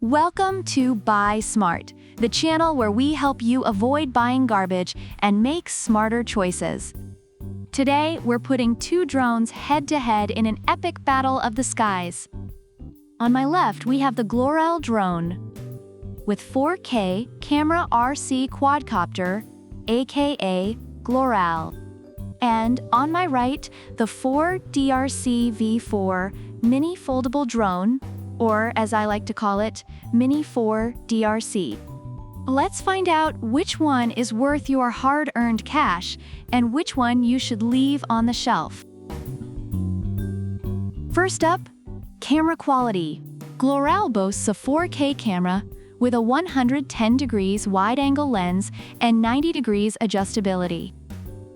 Welcome to Buy Smart, the channel where we help you avoid buying garbage and make smarter choices. Today, we're putting two drones head-to-head in an epic battle of the skies. On my left, we have the Glorel drone with 4K camera RC Quadcopter, aka Glorel. And on my right, the 4DRC V4 mini foldable drone, or as I like to call it, Mini 4DRC. Let's find out which one is worth your hard-earned cash and which one you should leave on the shelf. First up, camera quality. Glorel boasts a 4K camera with a 110 degrees wide-angle lens and 90 degrees adjustability.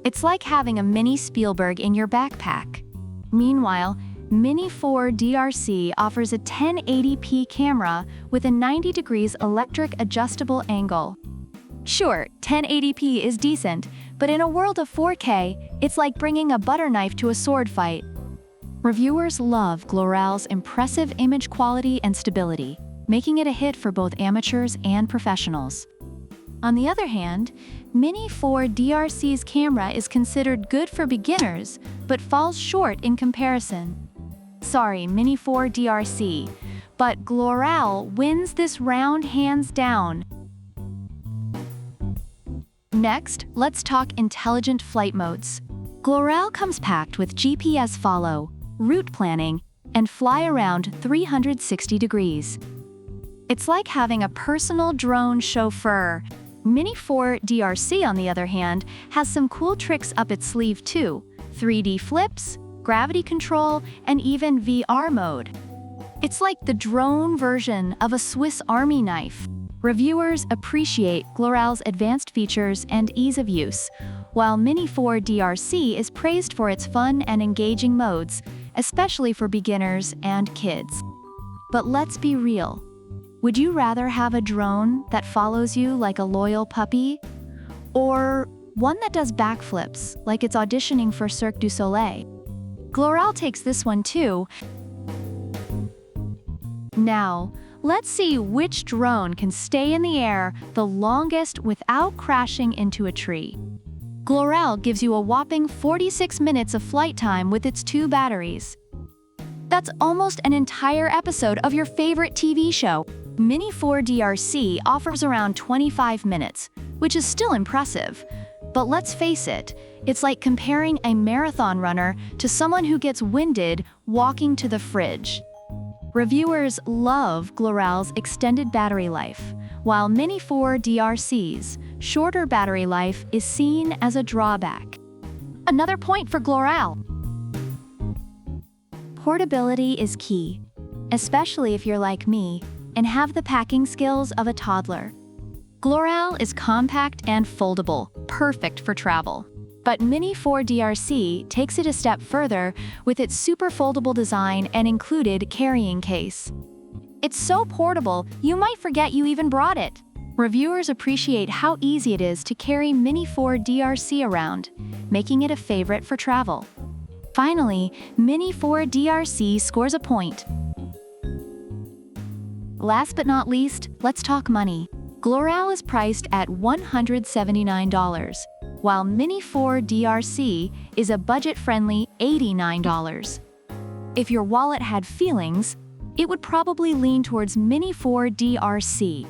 It's like having a mini Spielberg in your backpack. Meanwhile, Mini 4DRC offers a 1080p camera with a 90 degrees electric adjustable angle. Sure, 1080p is decent, but in a world of 4K, it's like bringing a butter knife to a sword fight. Reviewers love Glorel's impressive image quality and stability, making it a hit for both amateurs and professionals. On the other hand, Mini 4DRC's camera is considered good for beginners, but falls short in comparison. Sorry, Mini 4DRC, but Glorel wins this round hands down. Next, let's talk intelligent flight modes. Glorel comes packed with GPS follow, route planning, and fly around 360 degrees. It's like having a personal drone chauffeur. Mini 4DRC, on the other hand, has some cool tricks up its sleeve too: 3D flips, gravity control, and even VR mode. It's like the drone version of a Swiss Army knife. Reviewers appreciate Glorel's advanced features and ease of use, while Mini 4DRC is praised for its fun and engaging modes, especially for beginners and kids. But let's be real. Would you rather have a drone that follows you like a loyal puppy? Or one that does backflips like it's auditioning for Cirque du Soleil? Glorel takes this one too. Now, let's see which drone can stay in the air the longest without crashing into a tree. Glorel gives you a whopping 46 minutes of flight time with its two batteries. That's almost an entire episode of your favorite TV show. Mini 4DRC offers around 25 minutes, which is still impressive. But let's face it, it's like comparing a marathon runner to someone who gets winded walking to the fridge. Reviewers love Glorel's extended battery life, while Mini 4DRC's shorter battery life is seen as a drawback. Another point for Glorel. Portability is key, especially if you're like me and have the packing skills of a toddler. Glorel is compact and foldable, perfect for travel. But Mini 4DRC takes it a step further with its super foldable design and included carrying case. It's so portable, you might forget you even brought it. Reviewers appreciate how easy it is to carry Mini 4DRC around, making it a favorite for travel. Finally, Mini 4DRC scores a point. Last but not least, let's talk money. Glorel is priced at $179, while Mini 4DRC is a budget-friendly $89. If your wallet had feelings, it would probably lean towards Mini 4DRC.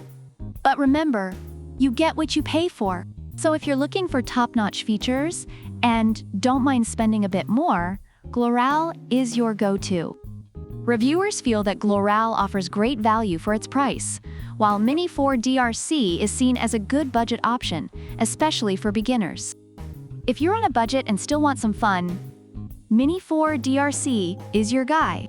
But remember, you get what you pay for. So if you're looking for top-notch features and don't mind spending a bit more, Glorel is your go-to. Reviewers feel that Glorel offers great value for its price, while Mini 4DRC is seen as a good budget option, especially for beginners. If you're on a budget and still want some fun, Mini 4DRC is your guy.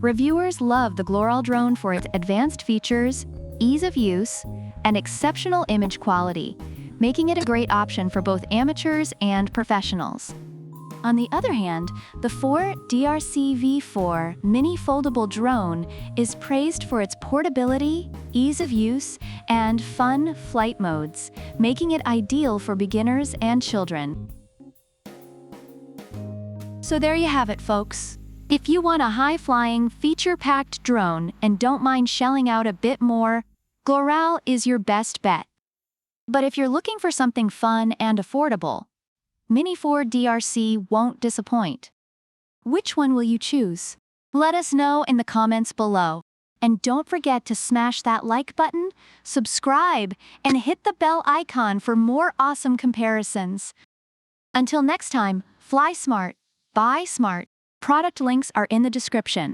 Reviewers love the Glorel drone for its advanced features, ease of use, and exceptional image quality, making it a great option for both amateurs and professionals. On the other hand, the 4DRC V4 mini foldable drone is praised for its portability, ease of use, and fun flight modes, making it ideal for beginners and children. So there you have it, folks. If you want a high-flying, feature-packed drone and don't mind shelling out a bit more, Gloral is your best bet. But if you're looking for something fun and affordable, Mini 4 DRC won't disappoint. Which one will you choose? Let us know in the comments below. And don't forget to smash that like button, subscribe, and hit the bell icon for more awesome comparisons. Until next time, fly smart, buy smart. Product links are in the description.